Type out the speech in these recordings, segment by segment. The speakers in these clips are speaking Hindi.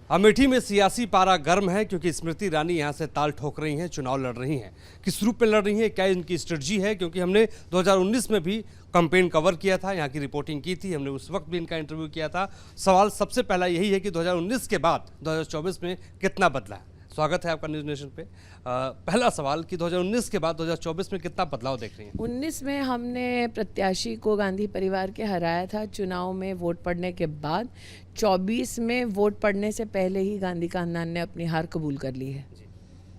अमेठी में सियासी पारा गर्म है क्योंकि स्मृति ईरानी यहां से ताल ठोक रही हैं, चुनाव लड़ रही हैं। किस रूप में लड़ रही हैं, क्या इनकी स्ट्रेटजी है? क्योंकि हमने 2019 में भी कैंपेन कवर किया था, यहाँ की रिपोर्टिंग की थी, हमने उस वक्त भी इनका इंटरव्यू किया था। सवाल सबसे पहला यही है कि 2019 के बाद 2024 में कितना बदला है? स्वागत है आपका न्यूज़ नेशन पे। पहला सवाल कि 2019 के बाद 2024 में कितना बदलाव देख रही हैं? 19 में हमने प्रत्याशी को गांधी परिवार के हराया था चुनाव में वोट पड़ने के बाद। 24 में वोट पड़ने से पहले ही गांधी खानदान ने अपनी हार कबूल कर ली है।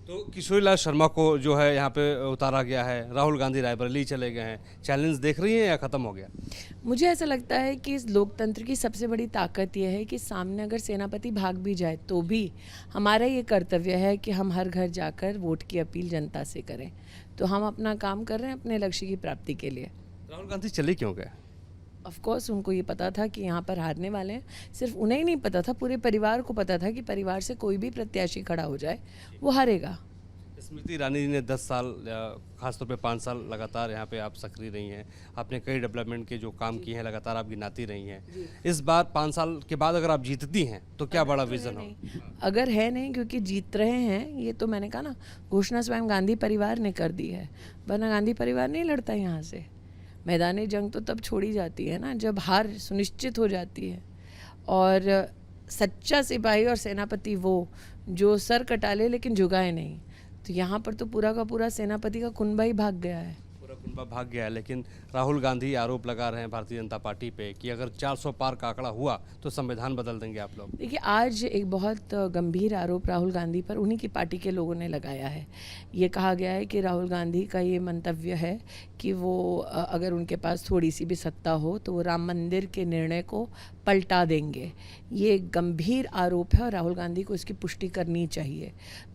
तो किशोरीलाल शर्मा को जो है यहाँ पे उतारा गया है, राहुल गांधी रायबरेली चले गए हैं। चैलेंज देख रही हैं या ख़त्म हो गया? मुझे ऐसा लगता है कि इस लोकतंत्र की सबसे बड़ी ताकत यह है कि सामने अगर सेनापति भाग भी जाए तो भी हमारा ये कर्तव्य है कि हम हर घर जाकर वोट की अपील जनता से करें। तो हम अपना काम कर रहे हैं अपने लक्ष्य की प्राप्ति के लिए। राहुल गांधी चले क्यों गए? ऑफ कोर्स उनको ये पता था कि यहाँ पर हारने वाले हैं। सिर्फ उन्हें ही नहीं पता था, पूरे परिवार को पता था कि परिवार से कोई भी प्रत्याशी खड़ा हो जाए वो हारेगा। स्मृति ईरानी ने 10 साल, खासतौर पे 5 साल लगातार यहाँ पे आप सक्रिय रही हैं। आपने कई डेवलपमेंट के जो काम किए हैं लगातार आप गिनाती रही हैं। इस बार 5 साल के बाद अगर आप जीतती हैं तो क्या बड़ा विजन हो? अगर है नहीं, क्योंकि जीत रहे हैं, ये तो मैंने कहा ना, घोषणा स्वयं गांधी परिवार ने कर दी है, वरना गांधी परिवार नहीं लड़ता यहाँ से। मैदानी जंग तो तब छोड़ी जाती है ना जब हार सुनिश्चित हो जाती है। और सच्चा सिपाही और सेनापति वो जो सर कटा ले लेकिन झुकाए नहीं। तो यहाँ पर तो पूरा का पूरा सेनापति का कुनबा ही भाग गया है। पूरा कुनबा भाग गया है। लेकिन राहुल गांधी आरोप लगा रहे हैं भारतीय जनता पार्टी पे कि अगर 400 पार का आंकड़ा हुआ तो संविधान बदल देंगे आप लोग। देखिए, आज एक बहुत गंभीर आरोप राहुल गांधी पर उन्हीं की पार्टी के लोगों ने लगाया है। ये कहा गया है कि राहुल गांधी का ये मंतव्य है कि वो अगर उनके पास थोड़ी सी भी सत्ता हो तो वो राम मंदिर के निर्णय को पलटा देंगे। ये गंभीर आरोप है और राहुल गांधी को इसकी पुष्टि करनी चाहिए।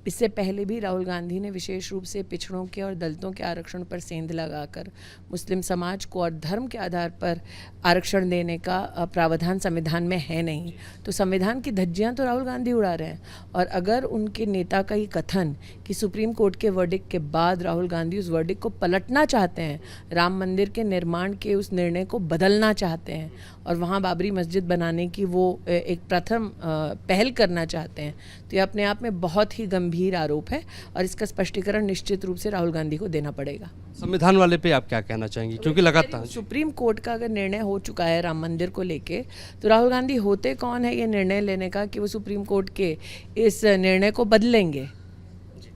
इससे पहले भी राहुल गांधी ने विशेष रूप से पिछड़ों के और दलितों के आरक्षण पर सेंध लगाकर मुस्लिम समाज को और धर्म के आधार पर आरक्षण देने का प्रावधान संविधान में है नहीं। तो संविधान की धज्जियां तो राहुल गांधी उड़ा रहे हैं। और अगर उनके नेता का ये कथन कि सुप्रीम कोर्ट के वर्डिक्ट के बाद राहुल गांधी उस वर्डिक्ट को पलटना चाहते हैं, राम मंदिर के निर्माण के उस निर्णय को बदलना चाहते हैं और वहाँ बाबरी मस्जिद बनाने की वो एक प्रथम पहल करना चाहते हैं, तो ये अपने आप में बहुत ही गंभीर आरोप है और इसका स्पष्टीकरण निश्चित रूप से राहुल गांधी को देना पड़ेगा। संविधान वाले पे आप क्या कहना चाहेंगी? क्योंकि लगातार सुप्रीम कोर्ट का अगर निर्णय हो चुका है राम मंदिर को लेके, तो राहुल गांधी होते कौन है ये निर्णय लेने का कि वो सुप्रीम कोर्ट के इस निर्णय को बदलेंगे?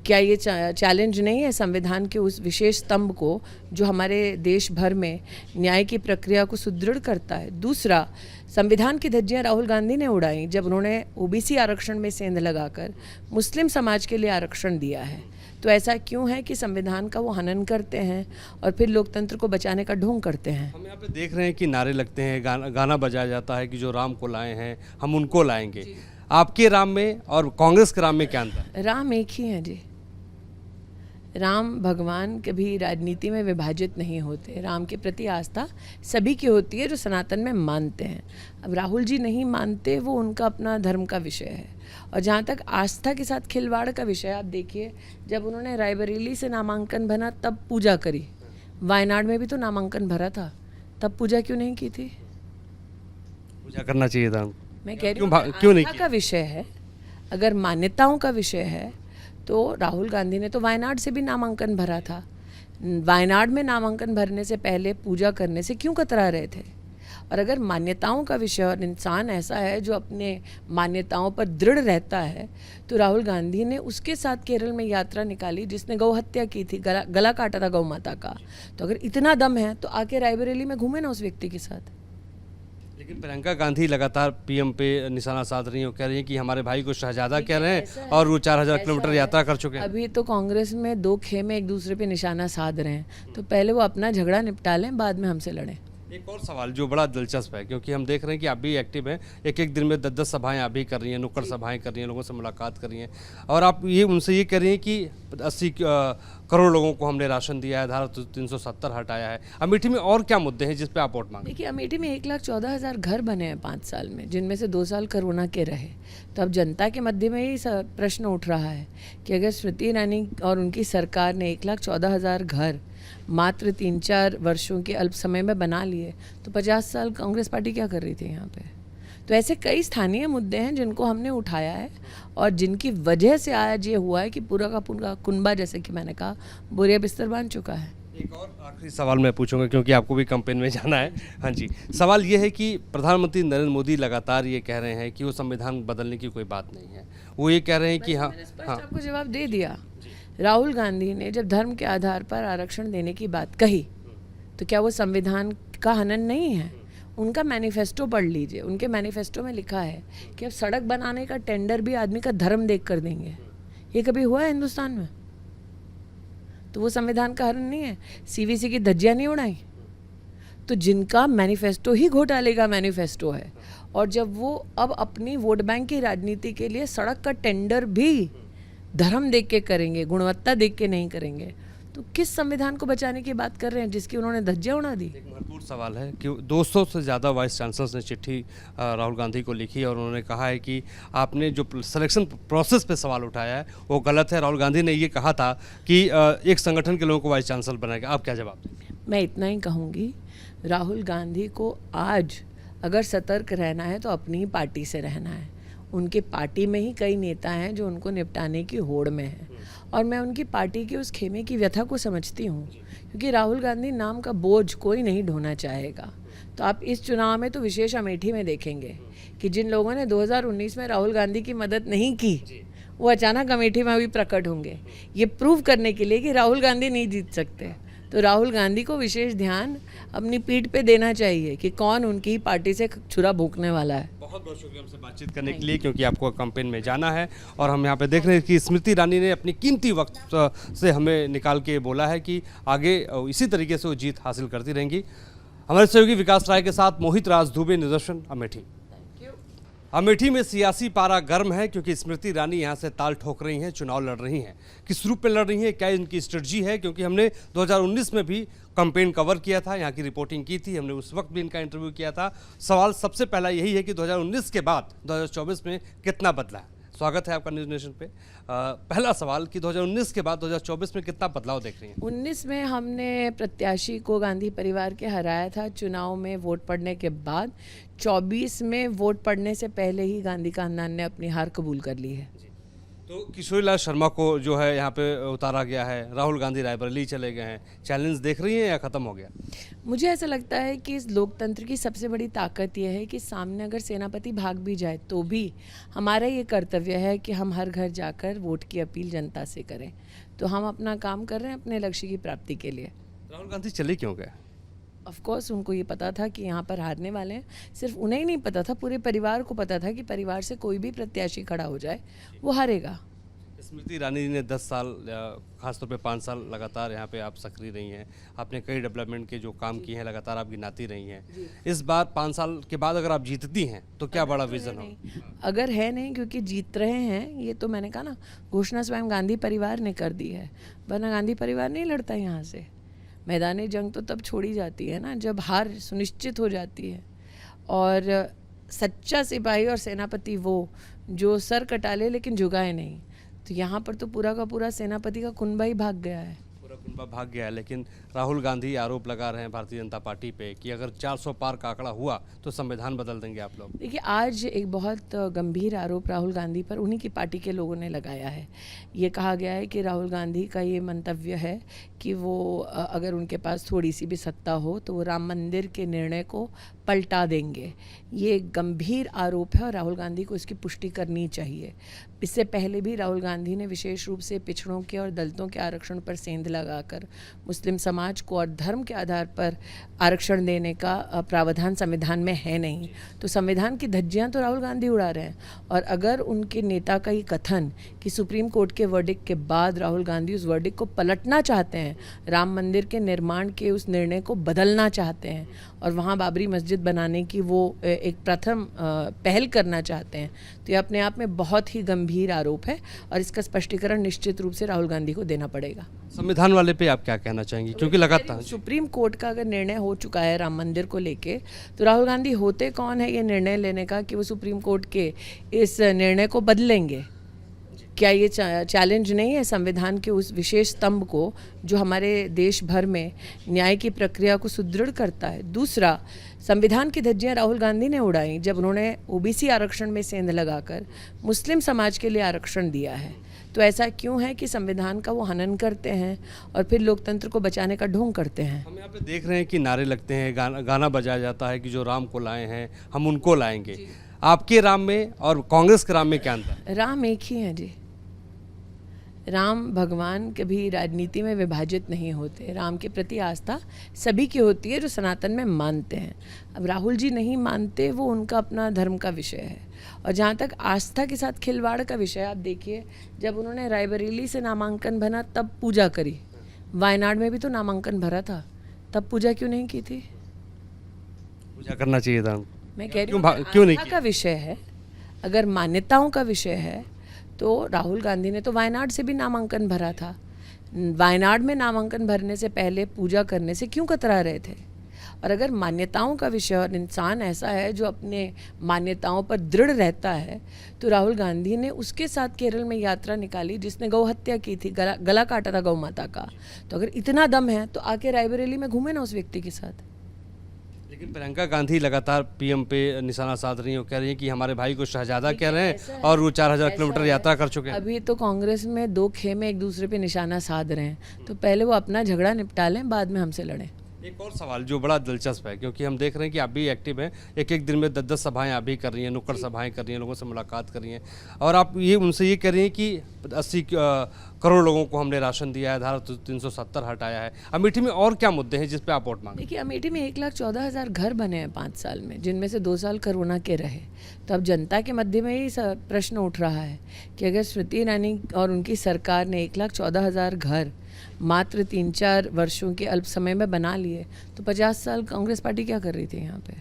क्या ये चैलेंज नहीं है संविधान के उस विशेष स्तंभ को जो हमारे देश भर में न्याय की प्रक्रिया को सुदृढ़ करता है? दूसरा, संविधान की धज्जियां राहुल गांधी ने उड़ाई जब उन्होंने ओबीसी आरक्षण में सेंध लगाकर मुस्लिम समाज के लिए आरक्षण दिया है। तो ऐसा क्यों है कि संविधान का वो हनन करते हैं और फिर लोकतंत्र को बचाने का ढोंग करते हैं? हम यहाँ पे देख रहे हैं कि नारे लगते हैं, गाना बजाया जाता है कि जो राम को लाए हैं हम उनको लाएंगे। आपके राम में और कांग्रेस के राम में क्या अंतर है? राम एक ही है जी। राम भगवान कभी राजनीति में विभाजित नहीं होते। राम के प्रति आस्था सभी की होती है जो सनातन में मानते हैं। अब राहुल जी नहीं मानते, वो उनका अपना धर्म का विषय है। और जहाँ तक आस्था के साथ खिलवाड़ का विषय, आप देखिए, जब उन्होंने रायबरेली से नामांकन भरा तब पूजा करी। वायनाड में भी तो नामांकन भरा था, तब पूजा क्यों नहीं की थी? पूजा करना चाहिए था। मैं कह रही हूँ क्यों नहीं आस्था का विषय है, अगर मान्यताओं का विषय है तो राहुल गांधी ने तो वायनाड से भी नामांकन भरा था। वायनाड में नामांकन भरने से पहले पूजा करने से क्यों कतरा रहे थे? और अगर मान्यताओं का विषय और इंसान ऐसा है जो अपने मान्यताओं पर दृढ़ रहता है, तो राहुल गांधी ने उसके साथ केरल में यात्रा निकाली जिसने गौ हत्या की थी, गला काटा था गौ माता का। तो अगर इतना दम है तो आके रायबरेली में घूमे ना उस व्यक्ति के साथ। लेकिन प्रियंका गांधी लगातार पीएम पे निशाना साध रही हैं, कह रही हैं कि हमारे भाई को शहजादा कह रहे हैं और वो 4000 किलोमीटर यात्रा कर चुके हैं। अभी तो कांग्रेस में दो खेमे एक दूसरे पे निशाना साध रहे हैं, तो पहले वो अपना झगड़ा निपटा लें, बाद में हमसे लड़ें। एक और सवाल जो बड़ा दिलचस्प है, क्योंकि हम देख रहे हैं कि आप भी एक्टिव हैं, एक दिन में 10-10 सभाएं आप भी कर रही हैं, नुक्कड़ सभाएं कर रही हैं, लोगों से मुलाकात कर रही हैं और आप ये उनसे ये कह रही हैं कि 80 करोड़ लोगों को हमने राशन दिया है, धारा 370 हटाया है। अमेठी में और क्या मुद्दे हैं जिस पे आप वोट मांगे? देखिए, अमेठी में 1,14,000 घर बने हैं 5 साल में, जिनमें से 2 साल कोरोना के रहे। तो अब जनता के मध्य में ही प्रश्न उठ रहा है कि अगर स्मृति ईरानी और उनकी सरकार ने 1,14,000 घर मात्र 3-4 वर्षों के अल्प समय में बना लिए, तो 50 साल कांग्रेस पार्टी क्या कर रही थी यहाँ पे? तो ऐसे कई स्थानीय मुद्दे हैं जिनको हमने उठाया है और जिनकी वजह से आज ये हुआ है कि पूरा का पूरा कुनबा, जैसे कि मैंने कहा, बोरिया बिस्तर बांध चुका है। एक और आखिरी सवाल मैं पूछूंगा क्योंकि आपको भी कैंपेन में जाना है। हाँ जी, सवाल ये है कि प्रधानमंत्री नरेंद्र मोदी लगातार ये कह रहे हैं कि वो संविधान बदलने की कोई बात नहीं है। वो ये कह रहे हैं कि हाँ हाँ आपको जवाब दे दिया। राहुल गांधी ने जब धर्म के आधार पर आरक्षण देने की बात कही तो क्या वो संविधान का हनन नहीं है? उनका मैनिफेस्टो पढ़ लीजिए। उनके मैनिफेस्टो में लिखा है कि अब सड़क बनाने का टेंडर भी आदमी का धर्म देख कर देंगे। ये कभी हुआ है हिंदुस्तान में? तो वो संविधान का हनन नहीं है? सीवीसी की धज्जियां नहीं उड़ाई? तो जिनका मैनिफेस्टो ही घोटाले का मैनिफेस्टो है और जब वो अब अपनी वोट बैंक की राजनीति के लिए सड़क का टेंडर भी धर्म देख के करेंगे, गुणवत्ता देख के नहीं करेंगे, तो किस संविधान को बचाने की बात कर रहे हैं जिसकी उन्होंने धज्जियां उड़ा दी? एक महत्वपूर्ण सवाल है कि 200 से ज़्यादा वाइस चांसलर्स ने चिट्ठी राहुल गांधी को लिखी और उन्होंने कहा है कि आपने जो सिलेक्शन प्रोसेस पे सवाल उठाया है वो गलत है। राहुल गांधी ने ये कहा था कि एक संगठन के लोगों को वाइस चांसलर बनाएगा। आप क्या जवाब देंगे? मैं इतना ही कहूँगी, राहुल गांधी को आज अगर सतर्क रहना है तो अपनी ही पार्टी से रहना है। उनकी पार्टी में ही कई नेता हैं जो उनको निपटाने की होड़ में हैं और मैं उनकी पार्टी के उस खेमे की व्यथा को समझती हूँ, क्योंकि राहुल गांधी नाम का बोझ कोई नहीं ढोना चाहेगा। तो आप इस चुनाव में तो विशेष अमेठी में देखेंगे कि जिन लोगों ने 2019 में राहुल गांधी की मदद नहीं की वो अचानक अमेठी में भी प्रकट होंगे, ये प्रूव करने के लिए कि राहुल गांधी नहीं जीत सकते। तो राहुल गांधी को विशेष ध्यान अपनी पीठ पे देना चाहिए कि कौन उनकी पार्टी से छुरा भोंकने वाला है। बहुत बहुत शुक्रिया हमसे बातचीत करने के लिए, क्योंकि आपको कैंपेन में जाना है और हम यहाँ पे देख रहे हैं कि स्मृति ईरानी ने अपनी कीमती वक्त से हमें निकाल के बोला है कि आगे इसी तरीके से वो जीत हासिल करती रहेंगी। हमारे सहयोगी विकास राय के साथ मोहित राज दुबे, निदर्शन, अमेठी। अमेठी में सियासी पारा गर्म है क्योंकि स्मृति ईरानी यहाँ से ताल ठोक रही हैं, चुनाव लड़ रही हैं। किस रूप में लड़ रही हैं, क्या इनकी स्ट्रेटजी है, क्योंकि हमने 2019 में भी कैंपेन कवर किया था, यहाँ की रिपोर्टिंग की थी, हमने उस वक्त भी इनका इंटरव्यू किया था। सवाल सबसे पहला यही है कि 2019 के बाद 2024 में कितना बदला है। स्वागत है आपका न्यूज़ नेशन पे। पहला सवाल कि 2019 के बाद 2024 में कितना बदलाव देख रही हैं? 19 में हमने प्रत्याशी को गांधी परिवार के हराया था चुनाव में वोट पड़ने के बाद। 24 में वोट पड़ने से पहले ही गांधी खानदान ने अपनी हार कबूल कर ली है। तो किशोरीलाल शर्मा को जो है यहाँ पे उतारा गया है, राहुल गांधी रायबरेली चले गए हैं। चैलेंज देख रही हैं या ख़त्म हो गया? मुझे ऐसा लगता है कि इस लोकतंत्र की सबसे बड़ी ताकत यह है कि सामने अगर सेनापति भाग भी जाए तो भी हमारा ये कर्तव्य है कि हम हर घर जाकर वोट की अपील जनता से करें। तो हम अपना काम कर रहे हैं अपने लक्ष्य की प्राप्ति के लिए। राहुल गांधी चले क्यों गए? ऑफ कोर्स उनको ये पता था कि यहाँ पर हारने वाले हैं। सिर्फ उन्हें ही नहीं पता था, पूरे परिवार को पता था कि परिवार से कोई भी प्रत्याशी खड़ा हो जाए वो हारेगा। स्मृति ईरानी ने 10 साल, खासतौर पे 5 साल लगातार यहाँ पे आप सक्रिय रही हैं। आपने कई डेवलपमेंट के जो काम किए हैं लगातार आप गिनाती रही हैं। इस बार 5 साल के बाद अगर आप जीतती हैं तो क्या बड़ा विजन हो? अगर है नहीं, क्योंकि जीत रहे हैं, ये तो मैंने कहा ना, घोषणा स्वयं गांधी परिवार ने कर दी है, वरना गांधी परिवार नहीं लड़ता यहाँ से। मैदानी जंग तो तब छोड़ी जाती है ना जब हार सुनिश्चित हो जाती है। और सच्चा सिपाही और सेनापति वो जो सर कटा ले लेकिन झुकाए नहीं। तो यहाँ पर तो पूरा का पूरा सेनापति का कुनबा ही भाग गया है। पूरा कुनबा भाग गया है। लेकिन राहुल गांधी आरोप लगा रहे हैं भारतीय जनता पार्टी पे कि अगर 400 पार का आंकड़ा हुआ तो संविधान बदल देंगे आप लोग। देखिए, आज एक बहुत गंभीर आरोप राहुल गांधी पर उन्हीं की पार्टी के लोगों ने लगाया है। ये कहा गया है कि राहुल गांधी का ये मंतव्य है कि वो अगर उनके पास थोड़ी सी भी सत्ता हो तो वो राम मंदिर के निर्णय को पलटा देंगे। ये एक गंभीर आरोप है और राहुल गांधी को इसकी पुष्टि करनी चाहिए। इससे पहले भी राहुल गांधी ने विशेष रूप से पिछड़ों के और दलितों के आरक्षण पर सेंध लगाकर मुस्लिम समाज को और धर्म के आधार पर आरक्षण देने का प्रावधान संविधान में है नहीं। तो संविधान की धज्जियां तो राहुल गांधी उड़ा रहे हैं। और अगर उनके नेता का ये कथन कि सुप्रीम कोर्ट के वर्डिक्ट के बाद राहुल गांधी उस वर्डिक्ट को पलटना चाहते हैं, राम मंदिर के निर्माण के उस निर्णय को बदलना चाहते हैं और वहाँ बाबरी मस्जिद बनाने की वो एक प्रथम पहल करना चाहते हैं, तो ये अपने आप में बहुत ही गंभीर आरोप है और इसका स्पष्टीकरण निश्चित रूप से राहुल गांधी को देना पड़ेगा। संविधान वाले पे आप क्या कहना चाहेंगी, क्योंकि लगातार सुप्रीम कोर्ट का अगर निर्णय हो चुका है राम मंदिर को लेके, तो राहुल गांधी होते कौन है ये निर्णय लेने का कि वो सुप्रीम कोर्ट के इस निर्णय को बदलेंगे? क्या ये चैलेंज नहीं है संविधान के उस विशेष स्तंभ को जो हमारे देश भर में न्याय की प्रक्रिया को सुदृढ़ करता है? दूसरा, संविधान की धज्जियां राहुल गांधी ने उड़ाई जब उन्होंने ओबीसी आरक्षण में सेंध लगाकर मुस्लिम समाज के लिए आरक्षण दिया है। तो ऐसा क्यों है कि संविधान का वो हनन करते हैं और फिर लोकतंत्र को बचाने का ढोंग करते हैं? हम यहाँ पे देख रहे हैं कि नारे लगते हैं, गाना बजाया जाता है कि जो राम को लाए हैं हम उनको लाएंगे। आपके राम में और कांग्रेस के राम में क्या अंतर है? राम एक ही है जी। राम भगवान कभी राजनीति में विभाजित नहीं होते। राम के प्रति आस्था सभी की होती है जो सनातन में मानते हैं। अब राहुल जी नहीं मानते, वो उनका अपना धर्म का विषय है। और जहाँ तक आस्था के साथ खिलवाड़ का विषय, आप देखिए जब उन्होंने रायबरेली से नामांकन भरा तब पूजा करी, वायनाड में भी तो नामांकन भरा था, तब पूजा क्यों नहीं की थी? पूजा करना चाहिए था। मैं कह रही क्यों हूँ नहीं आस्था का विषय है, अगर मान्यताओं का विषय है तो राहुल गांधी ने तो वायनाड से भी नामांकन भरा था। वायनाड में नामांकन भरने से पहले पूजा करने से क्यों कतरा रहे थे? और अगर मान्यताओं का विषय और इंसान ऐसा है जो अपने मान्यताओं पर दृढ़ रहता है, तो राहुल गांधी ने उसके साथ केरल में यात्रा निकाली जिसने गौ हत्या की थी, गला काटा था गौ माता का। तो अगर इतना दम है तो आके रायबरेली में घूमे ना उस व्यक्ति के साथ। लेकिन प्रियंका गांधी लगातार पीएम पे निशाना साध रही हैं, कह रही हैं कि हमारे भाई को शहजादा कह रहे हैं और वो 4000 किलोमीटर यात्रा कर चुके हैं। अभी तो कांग्रेस में दो खेमे एक दूसरे पे निशाना साध रहे हैं, तो पहले वो अपना झगड़ा निपटा लें, बाद में हमसे लड़ें। एक और सवाल जो बड़ा दिलचस्प है, क्योंकि हम देख रहे हैं कि आप भी एक्टिव हैं, एक दिन में 10 सभाएं आप भी कर रही हैं, नुक्कड़ सभाएं कर रही हैं, लोगों से मुलाकात कर रही हैं, और आप ये उनसे ये कह रही हैं कि 80 करोड़ लोगों को हमने राशन दिया है, धारा 370 हटाया है। अमेठी में और क्या मुद्दे हैं जिस पे आप वोट मांगे? देखिए, अमेठी में 1,14,000 घर बने हैं 5 साल में, जिनमें से 2 साल कोरोना के रहे। तो अब जनता के मध्य में ही प्रश्न उठ रहा है कि अगर स्मृति ईरानी और उनकी सरकार ने 1,14,000 घर मात्र 3-4 वर्षों के अल्प समय में बना लिए, तो 50 साल कांग्रेस पार्टी क्या कर रही थी यहाँ पे?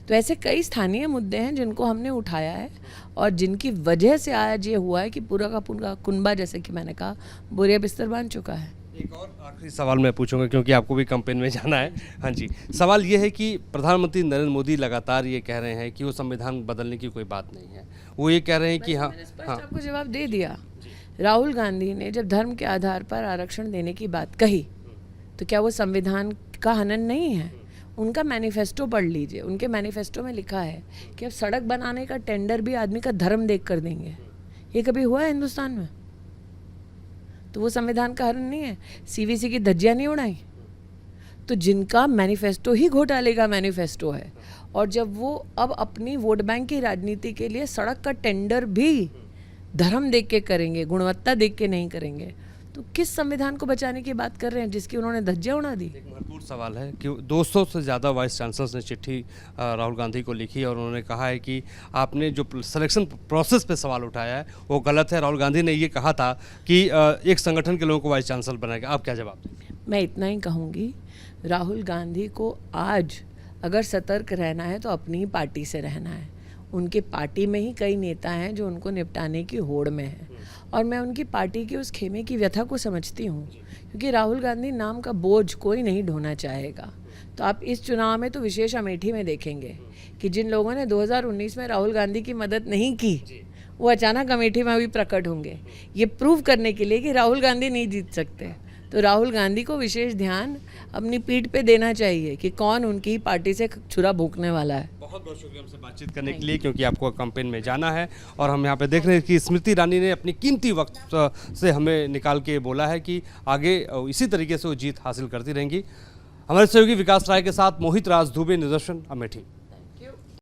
तो ऐसे कई स्थानीय मुद्दे हैं जिनको हमने उठाया है और जिनकी वजह से आज ये हुआ है कि पूरा का पूरा कुनबा, जैसे कि मैंने कहा, बोरिया बिस्तर बांध चुका है। एक और आखिरी सवाल मैं पूछूंगा क्योंकि आपको भी कैंपेन में जाना है। हाँ जी, सवाल ये है कि प्रधानमंत्री नरेंद्र मोदी लगातार ये कह रहे हैं कि वो संविधान बदलने की कोई बात नहीं है। वो ये कह रहे हैं कि हाँ, आपको जवाब दे दिया। राहुल गांधी ने जब धर्म के आधार पर आरक्षण देने की बात कही, तो क्या वो संविधान का हनन नहीं है? उनका मैनिफेस्टो पढ़ लीजिए, उनके मैनिफेस्टो में लिखा है कि अब सड़क बनाने का टेंडर भी आदमी का धर्म देख कर देंगे। ये कभी हुआ है हिंदुस्तान में? तो वो संविधान का हनन नहीं है? सीवीसी की धज्जियां नहीं उड़ाई? तो जिनका मैनिफेस्टो ही घोटाले का मैनिफेस्टो है, और जब वो अब अपनी वोट बैंक की राजनीति के लिए सड़क का टेंडर भी धर्म देख के करेंगे, गुणवत्ता देख के नहीं करेंगे, तो किस संविधान को बचाने की बात कर रहे हैं जिसकी उन्होंने धज्जियां उड़ा दी? एक महत्वपूर्ण सवाल है कि 200 से ज़्यादा वाइस चांसलर्स ने चिट्ठी राहुल गांधी को लिखी और उन्होंने कहा है कि आपने जो सिलेक्शन प्रोसेस पे सवाल उठाया है वो गलत है। राहुल गांधी ने ये कहा था कि एक संगठन के लोगों को वाइस चांसलर बनाएगा। आप क्या जवाब देंगे? मैं इतना ही कहूँगी, राहुल गांधी को आज अगर सतर्क रहना है तो अपनी ही पार्टी से रहना है। उनकी पार्टी में ही कई नेता हैं जो उनको निपटाने की होड़ में हैं, और मैं उनकी पार्टी के उस खेमे की व्यथा को समझती हूँ, क्योंकि राहुल गांधी नाम का बोझ कोई नहीं ढोना चाहेगा। तो आप इस चुनाव में तो विशेष अमेठी में देखेंगे कि जिन लोगों ने 2019 में राहुल गांधी की मदद नहीं की, वो अचानक अमेठी में भी प्रकट होंगे, ये प्रूव करने के लिए कि राहुल गांधी नहीं जीत सकते। तो राहुल गांधी को विशेष ध्यान अपनी पीठ पे देना चाहिए कि कौन उनकी पार्टी से छुरा भोंकने वाला है। बहुत बहुत शुक्रिया हमसे बातचीत करने के लिए, क्योंकि आपको कैंपेन में जाना है और हम यहाँ पे देख रहे हैं कि स्मृति ईरानी ने अपनी कीमती वक्त से हमें निकाल के बोला है कि आगे इसी तरीके से वो जीत हासिल करती रहेंगी। हमारे सहयोगी विकास राय के साथ मोहित राज दुबे, निदर्शन, अमेठी।